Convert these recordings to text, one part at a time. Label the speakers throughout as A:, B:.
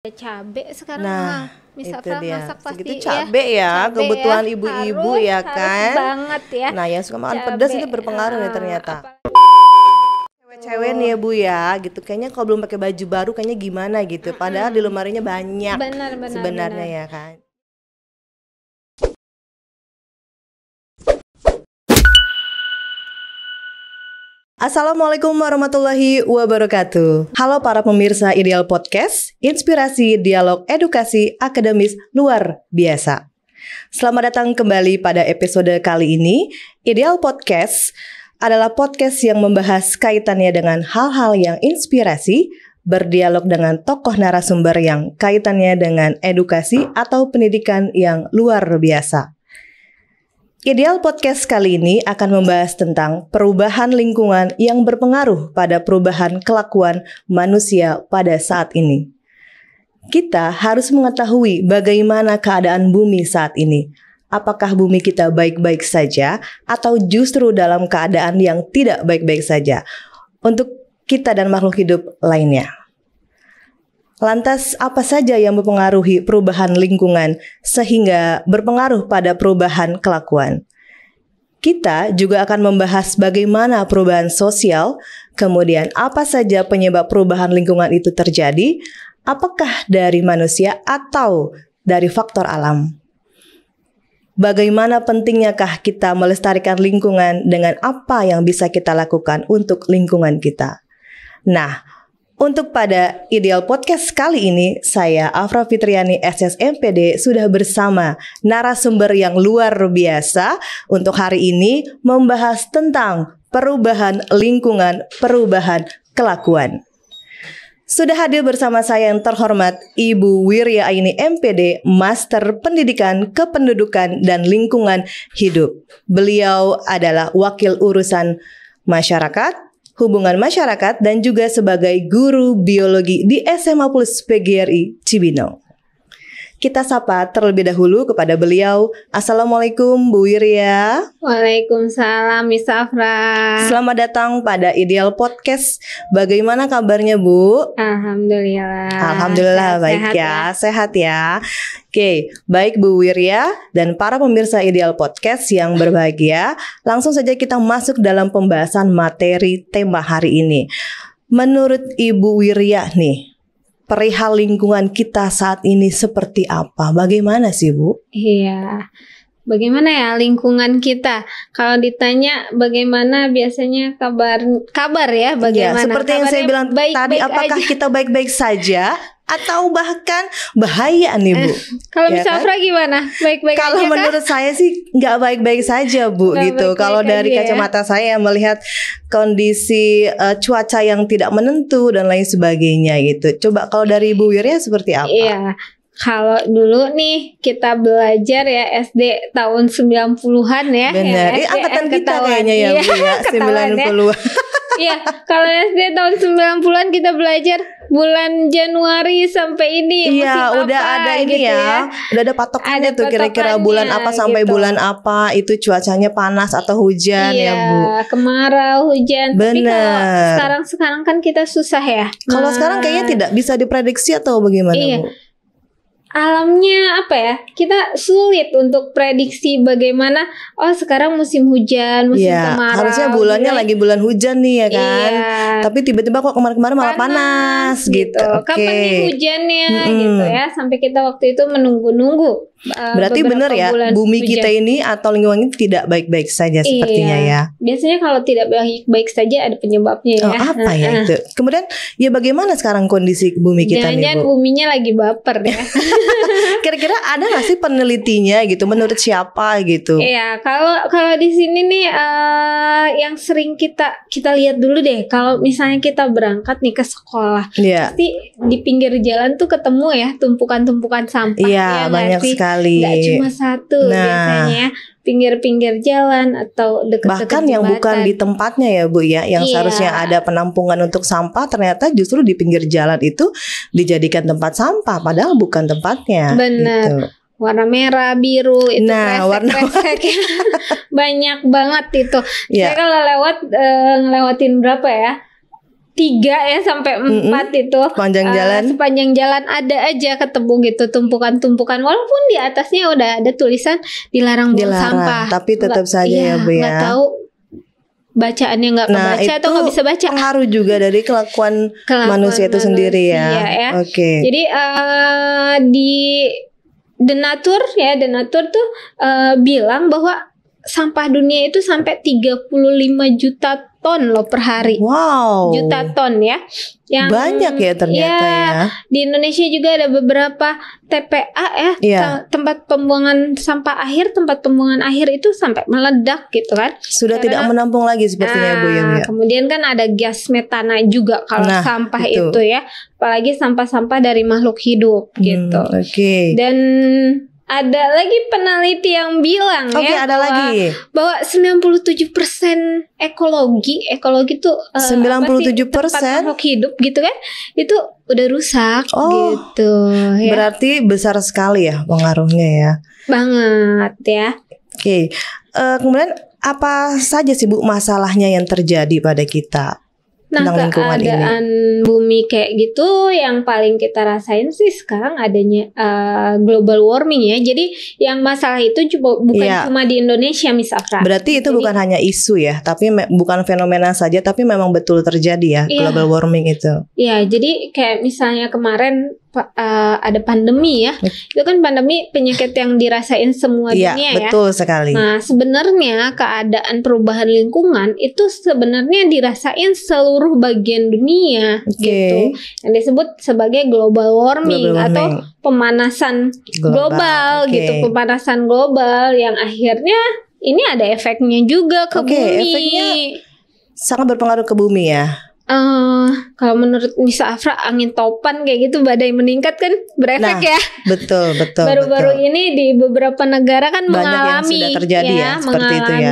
A: Cabe sekarang
B: Nah,
A: misal
B: itu dia.
A: masak pasti
B: Segitu cabe ya,
A: cabe
B: kebutuhan
A: ya,
B: ibu-ibu
A: harus,
B: ya
A: harus
B: kan.
A: banget ya.
B: Nah, yang suka makan
A: Cabe,
B: pedas itu berpengaruh nih ternyata. Cewek-cewek nih ya Bu ya, gitu. Kayaknya kalau belum pakai baju baru kayaknya gimana gitu. Padahal di lemarinya banyak
A: Benar,
B: sebenarnya
A: benar.
B: ya kan. Assalamualaikum warahmatullahi wabarakatuh. Halo para pemirsa Ideal Podcast, inspirasi dialog edukasi akademis luar biasa. Selamat datang kembali pada episode kali ini. Ideal Podcast adalah podcast yang membahas kaitannya dengan hal-hal yang inspirasi, berdialog dengan tokoh narasumber yang kaitannya dengan edukasi atau pendidikan yang luar biasa. Ideal Podcast kali ini akan membahas tentang perubahan lingkungan yang berpengaruh pada perubahan kelakuan manusia pada saat ini. Kita harus mengetahui bagaimana keadaan bumi saat ini. Apakah bumi kita baik-baik saja atau justru dalam keadaan yang tidak baik-baik saja untuk kita dan makhluk hidup lainnya. Lantas apa saja yang mempengaruhi perubahan lingkungan sehingga berpengaruh pada perubahan kelakuan? Kita juga akan membahas bagaimana perubahan sosial, kemudian apa saja penyebab perubahan lingkungan itu terjadi, apakah dari manusia atau dari faktor alam. Bagaimana pentingyakah kita melestarikan lingkungan dengan apa yang bisa kita lakukan untuk lingkungan kita. Nah, untuk pada Ideal Podcast kali ini, saya Afra Fitriani SSMPD sudah bersama narasumber yang luar biasa untuk hari ini membahas tentang perubahan lingkungan, perubahan kelakuan. Sudah hadir bersama saya yang terhormat Ibu Wirya Aini MPD, Master Pendidikan Kependudukan dan Lingkungan Hidup. Beliau adalah Wakil Urusan Masyarakat, Hubungan Masyarakat dan juga sebagai guru biologi di SMA Plus PGRI Cibinong. Kita sapa terlebih dahulu kepada beliau. Assalamualaikum Bu Wirya.
A: Waalaikumsalam Miss Afra.
B: Selamat datang pada Ideal Podcast. Bagaimana kabarnya Bu?
A: Alhamdulillah.
B: Alhamdulillah baik ya, sehat ya. Oke, baik Bu Wirya dan para pemirsa Ideal Podcast yang berbahagia. Langsung saja kita masuk dalam pembahasan materi tema hari ini. Menurut Ibu Wirya nih, perihal lingkungan kita saat ini seperti apa? Bagaimana sih Bu?
A: Iya. Bagaimana ya lingkungan kita? Kalau ditanya bagaimana biasanya kabar ya bagaimana?
B: Ya, seperti yang saya bilang tadi, apakah
A: aja?
B: kita baik-baik saja atau bahkan bahaya nih Bu?
A: Kalau
B: Ya
A: Miss Afra
B: kan?
A: gimana? Baik-baik aja
B: Kalau
A: kah?
B: menurut saya sih nggak baik-baik saja Bu
A: Nggak
B: gitu.
A: baik-baik
B: Kalau dari
A: aja ya.
B: kacamata saya melihat kondisi cuaca yang tidak menentu dan lain sebagainya gitu. Coba kalau dari Ibu Wirya seperti apa?
A: Iya. Kalau dulu nih kita belajar ya SD tahun 90-an ya.
B: Benar.
A: Ya,
B: Ini
A: SD
B: angkatan kita
A: ketahuan.
B: kayaknya ya Bu ya,
A: Ketahuan ya.
B: 90-an.
A: Iya, kalau SD tahun 90-an kita belajar bulan Januari sampai ini musim
B: Iya, udah
A: apa
B: ada ini
A: gitu
B: ya. Udah ada patokannya
A: Ada
B: tuh kira-kira bulan
A: patokannya
B: apa sampai
A: gitu.
B: bulan apa itu cuacanya panas atau hujan
A: Iya,
B: ya Bu.
A: kemarau, hujan. Tapi kalau
B: Benar.
A: sekarang kan kita susah ya.
B: Kalau sekarang kayaknya tidak bisa diprediksi atau bagaimana
A: Iya.
B: Bu?
A: Alamnya apa ya? Kita sulit untuk prediksi bagaimana. Oh, sekarang musim hujan, musim
B: Iya,
A: kemarau.
B: harusnya bulannya lagi bulan hujan nih ya kan.
A: Iya.
B: Tapi tiba-tiba kok kemarin-kemarin malah panas gitu. Oke.
A: Kapan nih hujannya
B: Mm-mm.
A: gitu ya? Sampai kita waktu itu menunggu-nunggu.
B: Berarti
A: beberapa
B: benar ya,
A: bulan
B: bumi
A: hujan.
B: kita ini atau lingkungan ini tidak baik-baik saja sepertinya
A: Iya.
B: ya.
A: Biasanya kalau tidak baik-baik saja ada penyebabnya ya.
B: Oh, apa ya itu? Kemudian ya bagaimana sekarang kondisi bumi kita nih
A: Jangan-jangan
B: Bu?
A: buminya lagi baper ya.
B: Kira-kira ada nggak sih penelitinya gitu? Menurut siapa gitu?
A: Iya, kalau di sini nih yang sering kita lihat dulu deh. Kalau misalnya kita berangkat nih ke sekolah,
B: Iya.
A: pasti di pinggir jalan tuh ketemu ya tumpukan-tumpukan sampah.
B: Iya,
A: ya nggak
B: banyak
A: sih?
B: sekali.
A: Nggak cuma satu
B: Nah.
A: biasanya pinggir-pinggir jalan atau dekat-dekat
B: Bahkan yang bukan di tempatnya ya Bu ya, yang
A: Iya.
B: seharusnya ada penampungan untuk sampah ternyata justru di pinggir jalan itu dijadikan tempat sampah padahal bukan tempatnya.
A: Benar.
B: Gitu.
A: Warna merah, biru itu
B: Nah,
A: kresek-kreseknya banyak banget itu.
B: Iya.
A: Saya kalau ngelewatin berapa ya? 3 ya sampai 4 itu
B: Sepanjang jalan.
A: sepanjang jalan ada aja ketemu gitu tumpukan-tumpukan, walaupun di atasnya udah ada tulisan dilarang buang sampah,
B: tapi tetap saja ya Bu ya.
A: Nggak tahu bacaannya nggak kebaca atau nggak bisa baca.
B: Pengaruh juga dari kelakuan manusia itu sendiri ya. Oke.
A: Jadi di The Nature tuh bilang bahwa sampah dunia itu sampai 35 juta ton loh per hari.
B: Wow.
A: Juta ton ya. Yang
B: banyak ya ternyata ya.
A: Di Indonesia juga ada beberapa TPA ya, tempat pembuangan sampah akhir, tempat pembuangan akhir itu sampai meledak gitu kan.
B: Sudah tidak menampung lagi sepertinya Bu ya.
A: Kemudian kan ada gas metana juga kalau sampah itu ya. Apalagi sampah-sampah dari makhluk hidup gitu.
B: Oke.
A: Dan ada lagi peneliti yang bilang bahwa 97% ekologi itu
B: 97%
A: tempat makhluk hidup gitu kan, itu udah rusak gitu ya.
B: Berarti besar sekali ya pengaruhnya ya.
A: Banget ya.
B: Oke. Kemudian apa saja sih Bu masalahnya yang terjadi pada kita?
A: Nah, keadaan bumi kayak gitu yang paling kita rasain sih sekarang adanya global warming ya. Jadi yang masalah itu bukan cuma di Indonesia, Miss Afra.
B: Berarti itu bukan hanya isu ya, tapi bukan fenomena saja, tapi memang betul terjadi ya global warming itu.
A: Iya, jadi kayak misalnya kemarin ada pandemi ya. Itu kan pandemi penyakit yang dirasain semua dunia ya.
B: Betul sekali.
A: Nah, sebenarnya keadaan perubahan lingkungan itu sebenarnya dirasain seluruh bagian dunia gitu. Yang disebut sebagai global warming atau pemanasan global gitu. Pemanasan global yang akhirnya ini ada efeknya juga ke bumi.
B: Efeknya sangat berpengaruh ke bumi ya.
A: Kalau menurut Misa Afra, angin topan kayak gitu, badai meningkat kan berefek ya.
B: Betul.
A: Baru-baru ini di beberapa negara kan
B: banyak
A: mengalami
B: yang sudah terjadi ya seperti itu ya.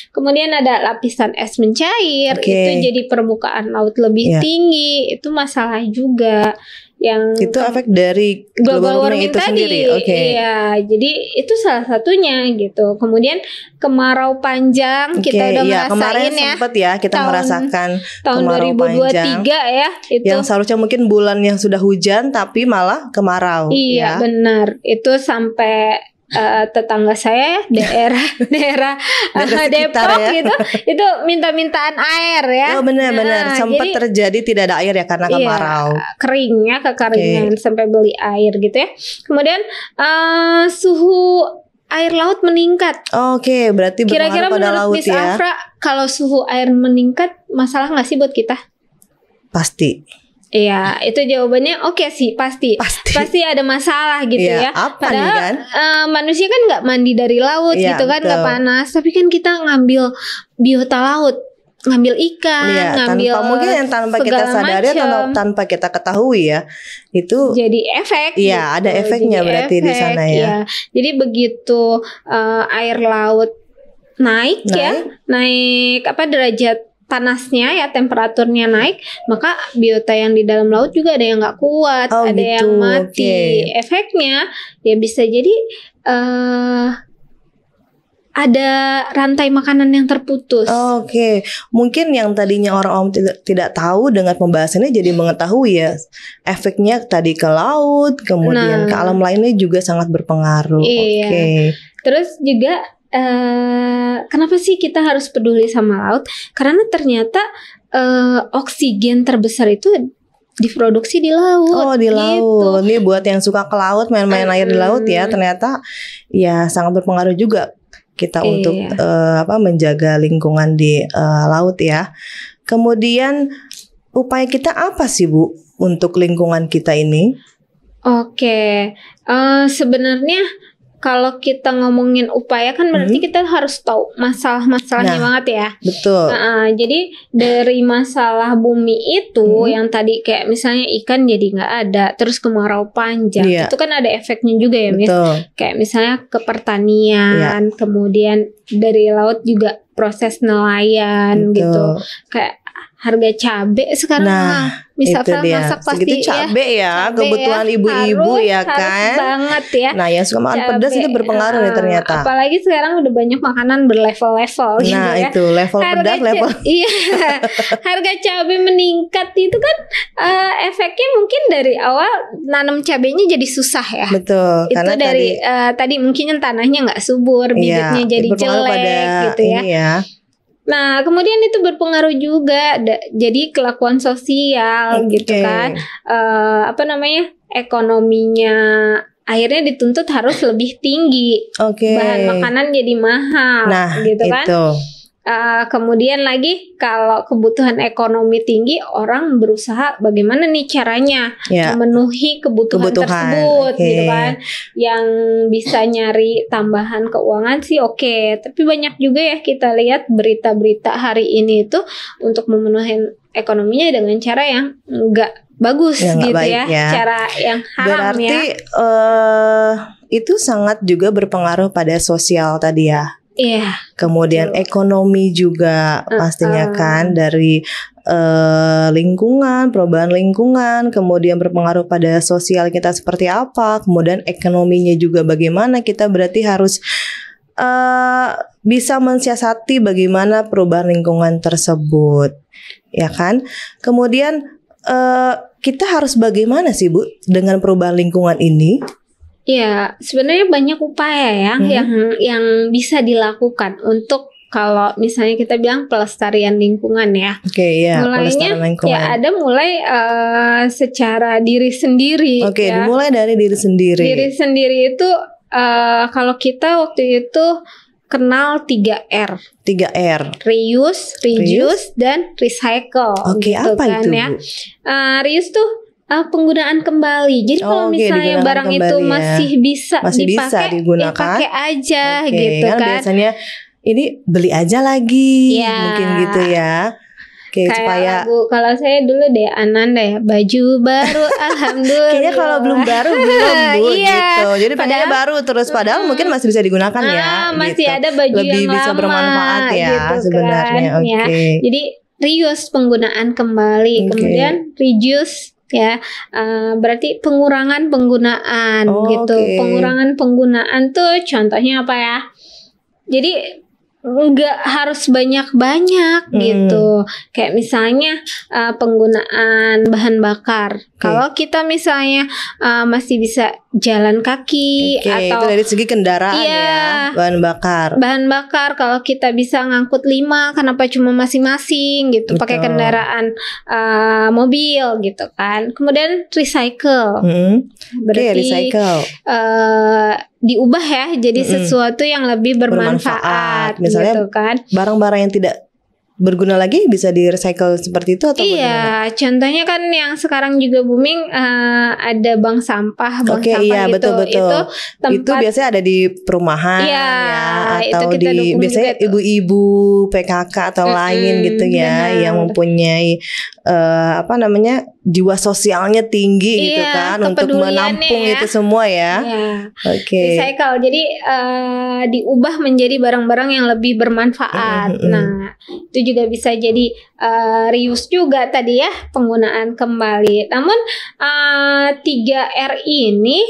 A: Kemudian ada lapisan es mencair, itu jadi permukaan laut lebih tinggi, itu masalah juga. Yang
B: itu efek dari global warming itu sendiri.
A: Iya, jadi itu salah satunya gitu. Kemudian kemarau panjang kita udah merasain
B: kemarin
A: ya.
B: Sempat ya kita merasakan
A: tahun
B: kemarau
A: 2023
B: panjang,
A: ya itu.
B: Yang seharusnya mungkin bulan yang sudah hujan tapi malah kemarau.
A: Iya, benar. Itu sampai tetangga saya daerah Depok ya. itu minta-mintaan air ya.
B: Benar sempat terjadi tidak ada air ya karena kemarau.
A: Keringnya kekeringan sampai beli air gitu ya. Kemudian suhu air laut meningkat.
B: Berarti
A: kira-kira
B: pada laut
A: Miss
B: ya.
A: Afra, kalau suhu air meningkat masalah nggak sih buat kita?
B: Pasti.
A: Iya, itu jawabannya sih pasti ada masalah gitu ya. Padahal manusia kan nggak mandi dari laut gitu kan, nggak panas. Tapi kan kita ngambil biota laut, ngambil ikan, ngambil
B: tanpa kita sadari atau tanpa kita ketahui ya, itu
A: jadi efek.
B: Iya, ada efeknya berarti di sana ya.
A: Jadi begitu air laut naik derajat panasnya ya, temperaturnya naik, maka biota yang di dalam laut juga ada yang nggak kuat, ada yang mati. Efeknya ya bisa jadi ada rantai makanan yang terputus.
B: Mungkin yang tadinya orang-orang tidak tahu dengan pembahasannya jadi mengetahui ya, efeknya tadi ke laut, kemudian ke alam lainnya juga sangat berpengaruh. Terus juga kenapa sih kita harus peduli sama laut? Karena ternyata oksigen terbesar itu diproduksi di laut. Di laut. Ini buat yang suka ke laut, main-main air di laut ya, ternyata ya sangat berpengaruh juga kita untuk menjaga lingkungan di laut ya. Kemudian upaya kita apa sih Bu untuk lingkungan kita ini?
A: Sebenarnya kalau kita ngomongin upaya kan berarti kita harus tahu masalah-masalahnya banget ya.
B: Betul.
A: Jadi dari masalah bumi itu yang tadi kayak misalnya ikan jadi nggak ada, terus kemarau panjang, itu kan ada efeknya juga ya, Miss. Kayak misalnya ke pertanian, kemudian dari laut juga proses nelayan gitu. Kayak harga cabai sekarang misalkan masak pasti
B: segitu cabe ya, kebutuhan ibu-ibu ya kan.
A: Harus banget ya.
B: Nah, yang suka makan pedas itu berpengaruh nih ternyata.
A: Apalagi sekarang udah banyak makanan berlevel-level gitu ya.
B: Nah, itu level pedas, level.
A: Iya. Harga cabai meningkat itu kan efeknya mungkin dari awal nanam cabainya jadi susah ya.
B: Betul.
A: Itu
B: karena
A: dari tadi mungkin tanahnya nggak subur, bibitnya jadi jelek gitu ya. Nah, kemudian itu berpengaruh juga jadi kelakuan sosial gitu kan. Ekonominya akhirnya dituntut harus lebih tinggi. Bahan makanan jadi mahal gitu kan. Kemudian lagi kalau kebutuhan ekonomi tinggi, orang berusaha bagaimana nih caranya memenuhi kebutuhan tersebut gitu kan. Yang bisa nyari tambahan keuangan sih oke. Tapi banyak juga ya kita lihat berita-berita hari ini itu untuk memenuhi ekonominya dengan cara yang enggak bagus gitu baik, ya. Cara yang haram.
B: Berarti itu sangat juga berpengaruh pada sosial tadi ya.
A: Iya.
B: Kemudian ekonomi juga pastinya kan dari lingkungan, perubahan lingkungan, kemudian berpengaruh pada sosial kita seperti apa, kemudian ekonominya juga bagaimana. Kita berarti harus bisa mensiasati bagaimana perubahan lingkungan tersebut, ya kan? Kemudian kita harus bagaimana sih Bu dengan perubahan lingkungan ini?
A: Ya, sebenarnya banyak upaya ya yang bisa dilakukan untuk kalau misalnya kita bilang pelestarian lingkungan ya. Mulainya ya ada mulai secara diri sendiri.
B: Dimulai dari diri sendiri.
A: Diri sendiri itu kalau kita waktu itu kenal 3R.
B: 3R.
A: Reuse, dan recycle. Gitu
B: apa
A: kan,
B: itu,
A: ya.
B: Bu?
A: Reuse tuh penggunaan kembali. Jadi kalau misalnya barang itu masih bisa dipakai aja gitu kan.
B: Biasanya ini beli aja lagi, mungkin gitu ya.
A: Kayak supaya kalau saya dulu deh Ananda ya, baju baru alhamdulillah.
B: Kayaknya kalau belum baru belum Bu gitu. Jadi padahal baru terus padahal mungkin masih bisa digunakan ya.
A: Masih
B: gitu.
A: ada baju
B: lebih
A: yang
B: bisa
A: lama
B: bermanfaat ya
A: gitu
B: sebenarnya.
A: Kan, ya. Jadi reuse penggunaan kembali, kemudian reduce ya berarti pengurangan penggunaan gitu. Pengurangan penggunaan tuh contohnya apa ya? Jadi nggak harus banyak-banyak gitu. Kayak misalnya penggunaan bahan bakar. Kalau kita misalnya masih bisa jalan kaki atau
B: itu dari segi kendaraan ya, bahan bakar.
A: Bahan bakar kalau kita bisa ngangkut 5, kenapa cuma masing-masing gitu, pakai kendaraan mobil gitu kan. Kemudian recycle. Berarti
B: recycle.
A: Diubah ya jadi sesuatu yang lebih bermanfaat
B: misalnya
A: gitu kan.
B: Barang-barang yang tidak berguna lagi bisa di recycle seperti itu atau bagaimana?
A: Contohnya kan yang sekarang juga booming ada bank sampah, sampah
B: betul.
A: Itu tempat,
B: itu biasanya ada di perumahan atau di biasanya ibu-ibu PKK atau lain gitu ya, yang mempunyai jiwa sosialnya tinggi gitu kan untuk menampung itu semua ya.
A: Recycle. Jadi diubah menjadi barang-barang yang lebih bermanfaat. Nah, itu juga bisa jadi reuse juga tadi ya, penggunaan kembali. Namun 3R ini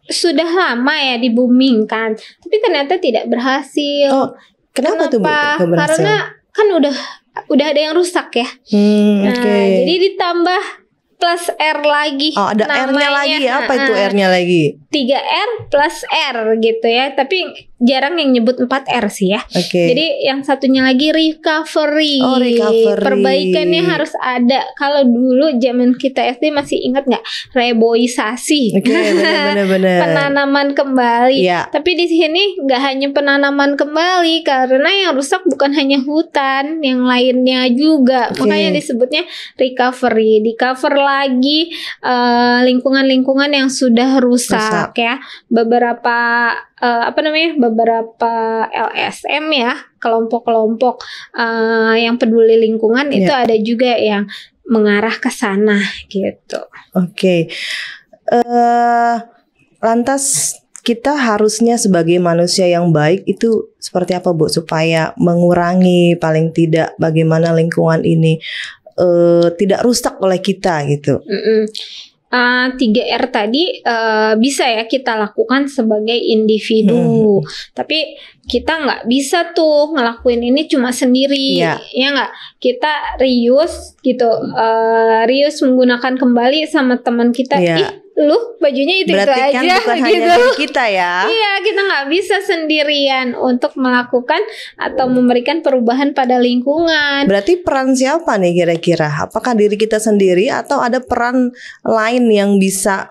A: sudah lama ya diboomingkan, tapi ternyata tidak berhasil.
B: Kenapa tuh Bu?
A: Karena kan udah ada yang rusak ya. Jadi ditambah plus R lagi.
B: Ada R-nya lagi ya? Apa itu R-nya lagi?
A: 3R plus R gitu ya. Tapi jarang yang nyebut 4R sih ya. Jadi yang satunya lagi recovery. Perbaikannya harus ada. Kalau dulu zaman kita SD masih ingat nggak? Reboisasi.
B: Benar-benar.
A: Penanaman kembali. Tapi di sini nggak hanya penanaman kembali, karena yang rusak bukan hanya hutan, yang lainnya juga. Makanya disebutnya recovery. Di cover lagi lingkungan-lingkungan yang sudah rusak ya. Beberapa beberapa LSM ya, kelompok-kelompok yang peduli lingkungan itu ada juga yang mengarah ke sana gitu.
B: Lantas kita harusnya sebagai manusia yang baik itu seperti apa Bu supaya mengurangi paling tidak bagaimana lingkungan ini tidak rusak oleh kita gitu.
A: 3R tadi bisa ya kita lakukan sebagai individu, tapi kita nggak bisa tuh ngelakuin ini cuma sendiri, ya nggak? Kita reuse gitu, reuse menggunakan kembali sama teman kita. Lu bajunya itu
B: berarti kan
A: aja
B: bukan
A: gitu.
B: Hanya diri kita ya.
A: Iya, kita nggak bisa sendirian untuk melakukan atau memberikan perubahan pada lingkungan.
B: Berarti peran siapa nih kira-kira? Apakah diri kita sendiri atau ada peran lain yang bisa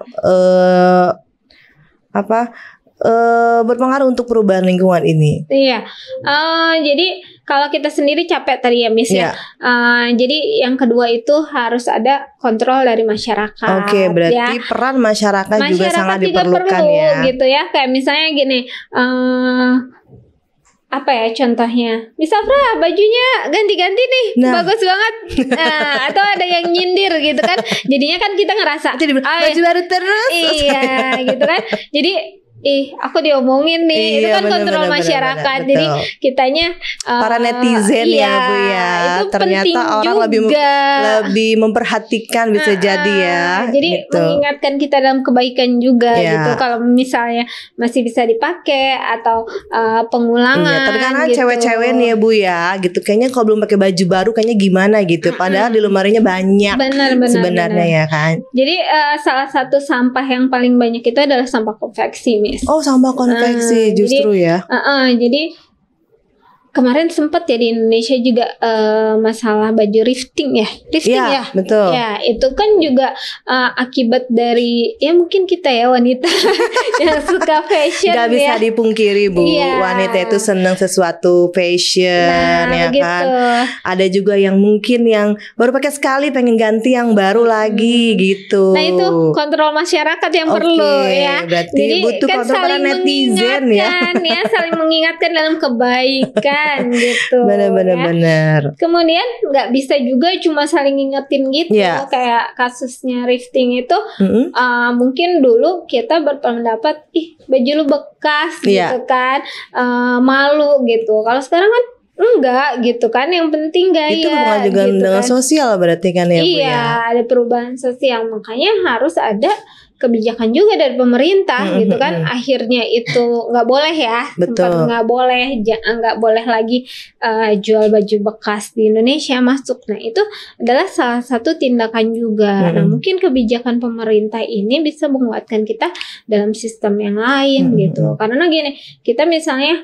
B: berpengaruh untuk perubahan lingkungan ini?
A: Iya, jadi kalau kita sendiri capek tadi ya Miss ya. Jadi yang kedua itu harus ada kontrol dari masyarakat.
B: Oke, berarti peran masyarakat juga sangat diperlukan ya.
A: Gitu ya, kayak misalnya gini. Apa ya contohnya? Miss Afra bajunya ganti-ganti nih, bagus banget. Atau ada yang nyindir gitu kan. Jadinya kan kita ngerasa
B: baju baru terus.
A: Iya, gitu kan. Jadi aku diomongin nih. Itu kan kontrol masyarakat. Jadi kitanya
B: para netizen ya Bu ya.
A: Itu
B: ternyata orang lebih memperhatikan bisa jadi ya.
A: Jadi mengingatkan kita dalam kebaikan juga gitu. Kalau misalnya masih bisa dipakai atau pengulangan.
B: Tapi kan cewek-cewek nih ya Bu ya, gitu. Kayaknya kalau belum pakai baju baru kayaknya gimana gitu. Padahal di lemarinya banyak. Benar. Sebenarnya ya kan.
A: Jadi salah satu sampah yang paling banyak itu adalah sampah konveksi.
B: Oh, sampah konveksi justru ya.
A: Jadi kemarin sempat ya di Indonesia juga masalah baju thrifting ya.
B: Betul.
A: Ya, itu kan juga akibat dari ya mungkin kita ya wanita yang suka fashion. Gak
B: bisa dipungkiri Bu, wanita itu senang sesuatu fashion ya gitu. Kan. Ada juga yang mungkin yang baru pakai sekali pengen ganti yang baru lagi gitu.
A: Nah itu kontrol masyarakat yang perlu ya.
B: Berarti
A: jadi
B: butuh
A: kan
B: kontrol para netizen ya.
A: Saling mengingatkan dalam kebaikan. Gitu.
B: Benar.
A: Kemudian nggak bisa juga cuma saling ngingetin gitu. Kayak kasusnya thrifting itu, mungkin dulu kita berpendapat, baju lu bekas gitu kan, malu gitu. Kalau sekarang kan enggak gitu kan, yang penting gaya. Itu
B: hubungan juga
A: gitu
B: dengan sosial berarti kan ya Bu ya.
A: Iya, ada perubahan sosial, makanya harus ada kebijakan juga dari pemerintah gitu kan. Akhirnya itu nggak boleh ya.
B: Betul.
A: Nggak boleh lagi jual baju bekas di Indonesia masuk. Nah itu adalah salah satu tindakan juga. Nah mungkin kebijakan pemerintah ini bisa menguatkan kita dalam sistem yang lain gitu. Karena gini, kita misalnya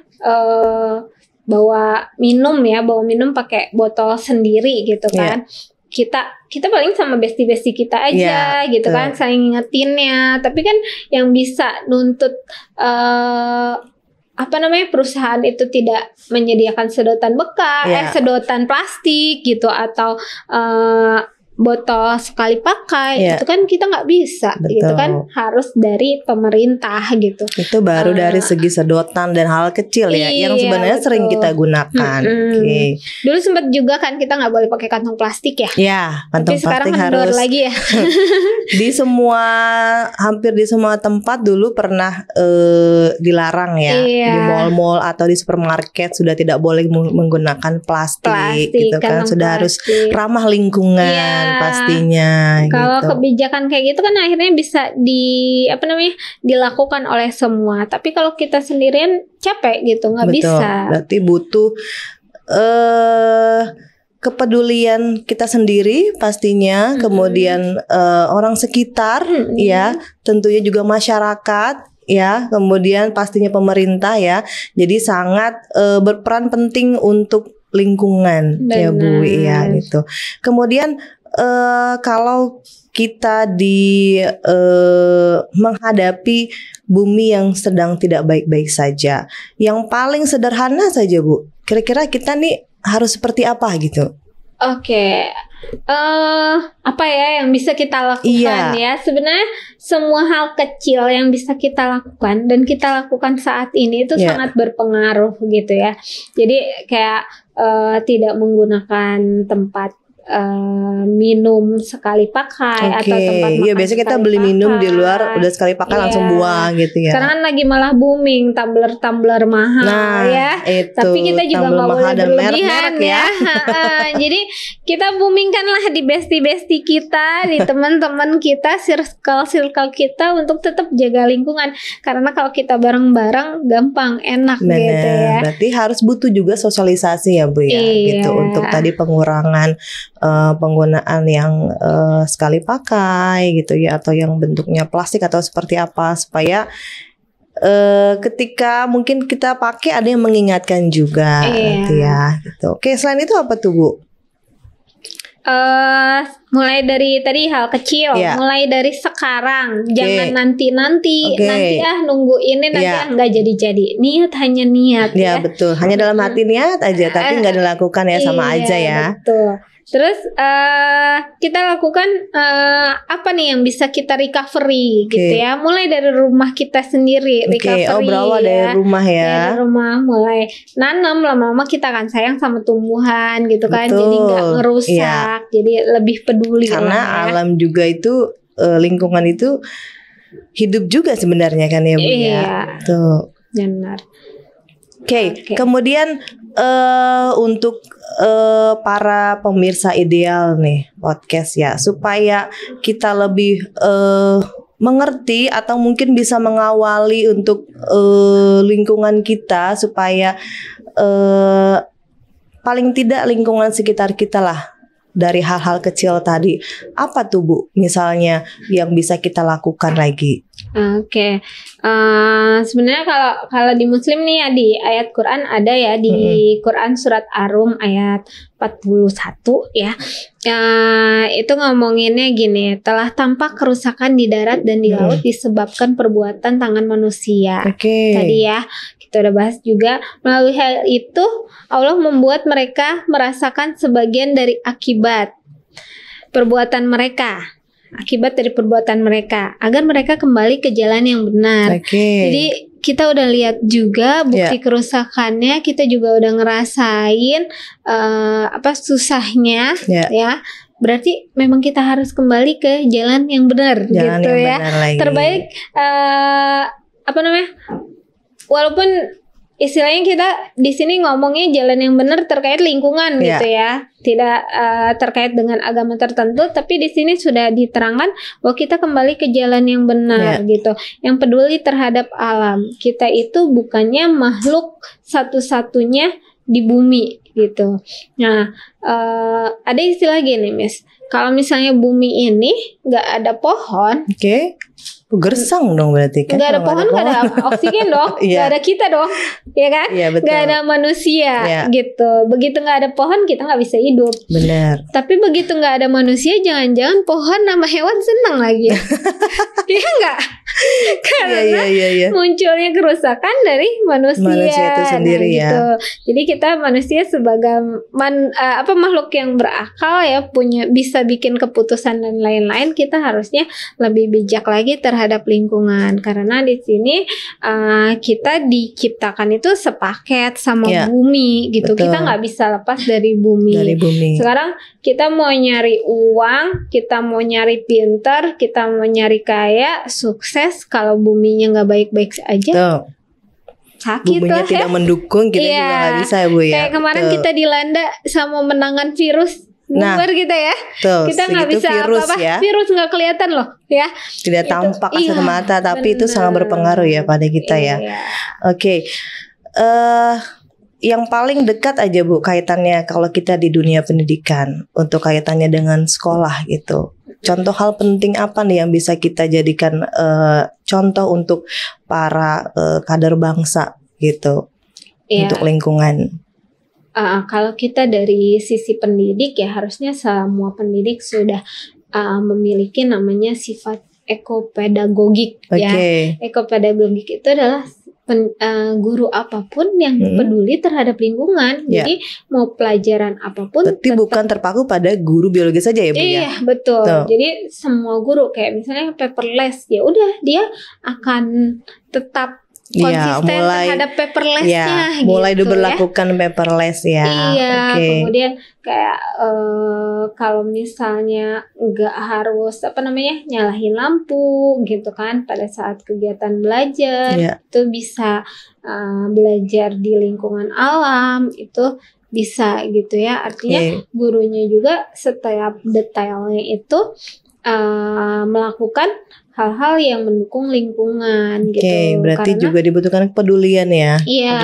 A: bawa minum pakai botol sendiri gitu kan. Kita paling sama bestie-bestie kita aja gitu kan, saling ngingetinnya. Tapi kan yang bisa nuntut perusahaan itu tidak menyediakan sedotan bekas, sedotan plastik gitu, atau botol sekali pakai, itu kan kita nggak bisa. Gitu kan, harus dari pemerintah gitu.
B: Itu baru dari segi sedotan dan hal kecil ya, yang sebenarnya sering kita gunakan.
A: Dulu sempat juga kan kita nggak boleh pakai kantong plastik ya.
B: Kantong
A: tapi sekarang
B: plastik harus
A: lagi ya.
B: Hampir di semua tempat dulu pernah dilarang ya. Di mall-mall atau di supermarket sudah tidak boleh menggunakan plastik gitu kan. Sudah harus ramah lingkungan. Pastinya.
A: Kalau kebijakan kayak gitu kan akhirnya bisa dilakukan oleh semua. Tapi kalau kita sendirian capek gitu, nggak bisa.
B: Berarti butuh kepedulian kita sendiri pastinya, kemudian orang sekitar ya, tentunya juga masyarakat ya, kemudian pastinya pemerintah ya. Jadi sangat berperan penting untuk lingkungan. Benar. Ya Bu ya gitu. Kemudian kalau kita menghadapi bumi yang sedang tidak baik-baik saja, yang paling sederhana saja Bu, kira-kira kita nih harus seperti apa gitu?
A: Apa ya yang bisa kita lakukan ya? Sebenarnya semua hal kecil yang bisa kita lakukan dan kita lakukan saat ini itu sangat berpengaruh gitu ya. Jadi kayak tidak menggunakan tempat minum sekali pakai atau tempat makan.
B: Iya, biasanya kita beli minum di luar udah sekali pakai langsung buang gitu ya.
A: Sekarang kan lagi malah booming tumbler mahal ya. Tapi kita juga nggak boleh berlebihan ya. Jadi kita boomingkanlah di bestie kita, di teman-teman kita, circle kita untuk tetap jaga lingkungan. Karena kalau kita bareng-bareng gampang, enak gitu ya.
B: Berarti harus butuh juga sosialisasi ya Bu ya, gitu untuk tadi pengurangan penggunaan yang sekali pakai gitu ya, atau yang bentuknya plastik atau seperti apa, supaya ketika mungkin kita pakai ada yang mengingatkan juga gitu ya gitu. Oke, selain itu apa tuh Bu?
A: Mulai dari tadi hal kecil, mulai dari sekarang, jangan nanti nunggu ini nanti nggak jadi. Niat, hanya niat ya.
B: Betul, hanya dalam hati niat aja, tapi nggak dilakukan ya, sama aja ya.
A: Betul. Terus kita lakukan apa nih yang bisa kita recovery gitu ya. Mulai dari rumah kita sendiri recovery.
B: Berawal dari rumah ya.
A: Dari rumah, mulai nanam, lama-lama kita akan sayang sama tumbuhan gitu kan.
B: Betul.
A: Jadi nggak ngerusak, jadi lebih peduli.
B: Karena alam juga itu lingkungan itu hidup juga sebenarnya kan ya Bu ya. Tuh.
A: Benar.
B: Oke. Kemudian untuk para pemirsa ideal nih podcast ya, supaya kita lebih mengerti atau mungkin bisa mengawali untuk lingkungan kita, supaya paling tidak lingkungan sekitar kita lah dari hal-hal kecil tadi. Apa tuh Bu misalnya yang bisa kita lakukan lagi?
A: Oke. Sebenarnya kalau di Muslim nih ya, di ayat Quran ada ya, di Quran surat Ar-Rum ayat 41 ya. Itu ngomonginnya gini, telah tampak kerusakan di darat dan di laut disebabkan perbuatan tangan manusia. Tadi ya kita udah bahas juga. Melalui hal itu Allah membuat mereka merasakan sebagian dari akibat perbuatan mereka, agar mereka kembali ke jalan yang benar. Jadi kita udah lihat juga bukti kerusakannya, kita juga udah ngerasain susahnya ya. Berarti memang kita harus kembali ke jalan yang benar gitu ya. Terbaik walaupun istilahnya kita di sini ngomongnya jalan yang benar terkait lingkungan gitu ya, tidak terkait dengan agama tertentu, tapi di sini sudah diterangkan bahwa kita kembali ke jalan yang benar gitu, yang peduli terhadap alam. Kita itu bukannya makhluk satu-satunya di bumi gitu. Nah, ada istilah gini, Miss. Kalau misalnya bumi ini nggak ada pohon,
B: gersang dong berarti kan.
A: Nggak ada pohon, nggak ada oksigen dong, nggak ada kita dong, ya kan? Nggak ada manusia gitu. Begitu nggak ada pohon, kita nggak bisa hidup.
B: Benar.
A: Tapi begitu nggak ada manusia, jangan-jangan pohon sama hewan senang lagi. Iya nggak? Karena munculnya kerusakan dari manusia itu sendiri gitu. Jadi kita manusia sebagai makhluk yang berakal ya, bisa bikin keputusan dan lain-lain. Kita harusnya lebih bijak lagi terhadap lingkungan, karena di sini kita diciptakan itu sepaket sama bumi gitu. Kita nggak bisa lepas dari bumi. Sekarang kita mau nyari uang, kita mau nyari pintar, kita mau nyari kaya, sukses, kalau buminya nggak baik-baik aja, sakit
B: buminya
A: lah
B: tidak mendukung, kita juga nggak bisa ya Bu ya.
A: Kayak kemarin kita dilanda sama menangan virus. Bubar kita ya, kita nggak bisa apa-apa. Virus nggak kelihatan loh ya,
B: tidak tampak kasat mata, tapi itu sangat berpengaruh ya pada kita ya. Oke. Yang paling dekat aja Bu kaitannya kalau kita di dunia pendidikan, untuk kaitannya dengan sekolah gitu. Contoh hal penting apa nih yang bisa kita jadikan contoh untuk para kader bangsa gitu, untuk lingkungan?
A: Kalau kita dari sisi pendidik ya, harusnya semua pendidik sudah memiliki namanya sifat ekopedagogik ya. Ekopedagogik itu adalah guru apapun yang peduli terhadap lingkungan. Jadi mau pelajaran apapun,
B: berarti bukan terpaku pada guru biologi saja ya Bu ya?
A: Iya betul. Jadi semua guru, kayak misalnya paperless, ya udah dia akan tetap konsisten terhadap paperless-nya gitu,
B: mulai diberlakukan paperless ya.
A: Iya, kemudian kayak kalau misalnya nggak harus nyalahin lampu gitu kan pada saat kegiatan belajar, itu bisa belajar di lingkungan alam, itu bisa gitu ya. Artinya gurunya juga setiap detailnya itu melakukan hal-hal yang mendukung lingkungan gitu.
B: Berarti juga dibutuhkan kepedulian ya.
A: Iya.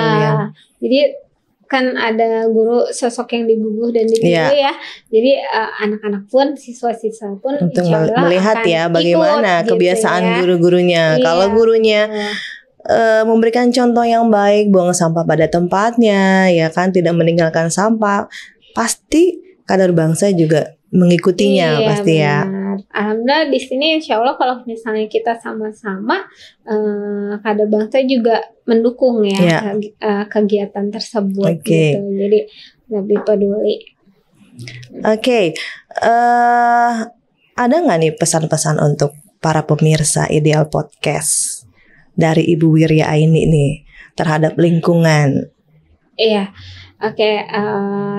A: Jadi kan ada guru sosok yang diguguh dan ditiru ya. Jadi anak-anak pun, siswa-siswa pun
B: untuk melihat ya bagaimana ikut, kebiasaan gitu ya. Guru-gurunya. Kalau gurunya memberikan contoh yang baik, buang sampah pada tempatnya, ya kan, tidak meninggalkan sampah, pasti kadar bangsa juga mengikutinya pasti benar. Ya.
A: Alhamdulillah di sini insya Allah kalau misalnya kita sama-sama kadar bangsa juga mendukung ya kegiatan tersebut gitu. Jadi lebih peduli.
B: Ada nggak nih pesan-pesan untuk para pemirsa Ideal Podcast dari Ibu Wirya Aini nih terhadap lingkungan?
A: Iya,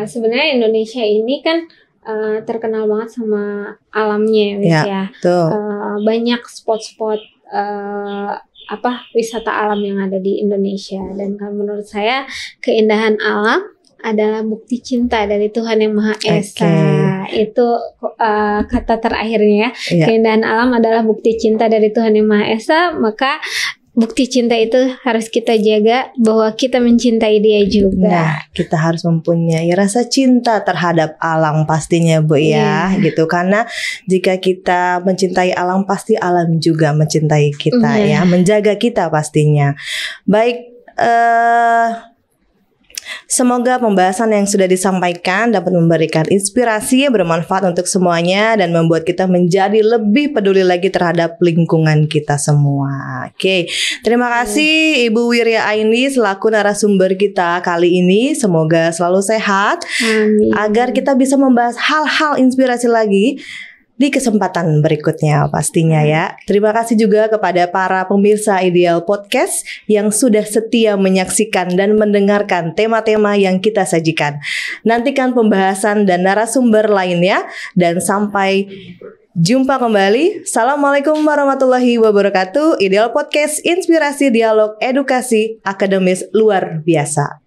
A: sebenarnya Indonesia ini kan terkenal banget sama alamnya ya. Banyak spot-spot wisata alam yang ada di Indonesia, dan menurut saya keindahan alam adalah bukti cinta dari Tuhan Yang Maha Esa. Itu kata terakhirnya ya. Keindahan alam adalah bukti cinta dari Tuhan Yang Maha Esa, maka bukti cinta itu harus kita jaga bahwa kita mencintai Dia juga.
B: Nah, kita harus mempunyai rasa cinta terhadap alam pastinya Bu ya, gitu. Karena jika kita mencintai alam, pasti alam juga mencintai kita ya, menjaga kita pastinya. Baik, semoga pembahasan yang sudah disampaikan dapat memberikan inspirasi yang bermanfaat untuk semuanya dan membuat kita menjadi lebih peduli lagi terhadap lingkungan kita semua. Terima kasih Ibu Wirya Aini selaku narasumber kita kali ini. Semoga selalu sehat.
A: Amin.
B: Agar kita bisa membahas hal-hal inspirasi lagi di kesempatan berikutnya pastinya ya. Terima kasih juga kepada para pemirsa Ideal Podcast yang sudah setia menyaksikan dan mendengarkan tema-tema yang kita sajikan. Nantikan pembahasan dan narasumber lainnya, dan sampai jumpa kembali. Assalamualaikum warahmatullahi wabarakatuh. Ideal Podcast, inspirasi dialog edukasi akademis luar biasa.